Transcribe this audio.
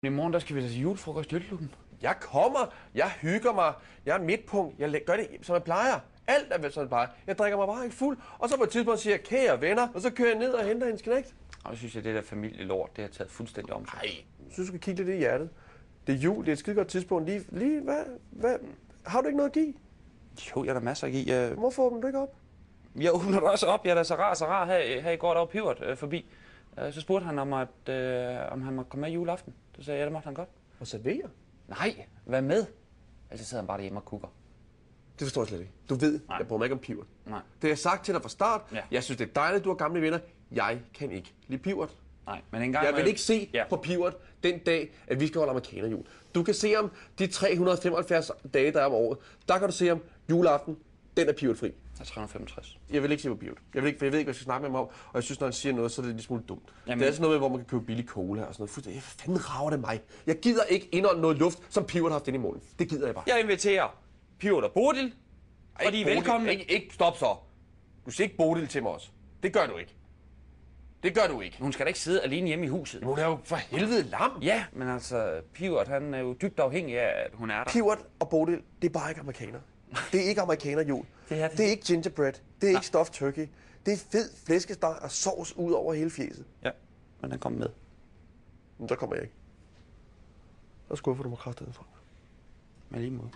I morgen der skal vi da til julefrokost i Ølklubben. Jeg kommer, jeg hygger mig, jeg er midtpunkt, jeg gør det, som jeg plejer. Alt er som jeg plejer. Jeg drikker mig bare ikke fuld, og så på et tidspunkt siger jeg, kære venner, og så kører jeg ned og henter hendes knægt. Og så synes jeg, det der familielort, det har taget fuldstændig om sig. Nej, jeg synes, du skal kigge lidt i hjertet. Det er jul, det er et skide godt tidspunkt. Hvad? Har du ikke noget at give? Jo, jeg har da masser at give. Hvorfor åbner du ikke op? Jeg åbner det også op. Jeg er da så rar. Her i går, der var Pivert forbi. Så spurgte han om han måtte komme med juleaften. Så sagde jeg, ja, det måtte han godt. Og servere? Nej, hvad med? Altså sidder han bare derhjemme og kukker. Det forstår jeg slet ikke. Du ved, jeg bruger mig ikke om Pivert. Nej. Det har jeg sagt til dig fra start. Ja. Jeg synes, det er dejligt, du har gamle venner. Jeg kan ikke lide Pivert. Nej, men en gang Jeg vil ikke se ja. på Pivert den dag, at vi skal holde amerikanerjul. Du kan se om de 375 dage, der er om året. Der kan du se om juleaften, den er Pivert fri. Der er 365. Jeg vil ikke se på Pivert. Jeg ved ikke, hvad jeg skal snakke med ham om. Og jeg synes, når han siger noget, så er det lidt smule dumt. Jamen. Det er sådan noget med, hvor man kan købe billig cola og sådan noget. Fuldstændig. Hvad fanden rager det mig? Jeg gider ikke indånde noget luft, som Pivert har haft inde i munden. Det gider jeg bare. Jeg inviterer Pivert og Bodil, og de er velkomne. Ikke stop så. Du siger ikke Bodil til mig også. Det gør du ikke. Det gør du ikke. Hun skal da ikke sidde alene hjemme i huset. Hun er jo for helvede lam. Ja, men altså, Pivert, han er jo dybt afhængig af, at hun er der. Pivert og Bodil, det er bare ikke amerikaner. Det er ikke amerikanerjul. Det er det. Det er ikke gingerbread. Det er ikke stuffed turkey. Det er fed flæskesteg og sovs ud over hele fjeset. Ja, men den kom med. Men så kommer jeg ikke. Så skuffer du mig kraftigt fra. Med lige måde.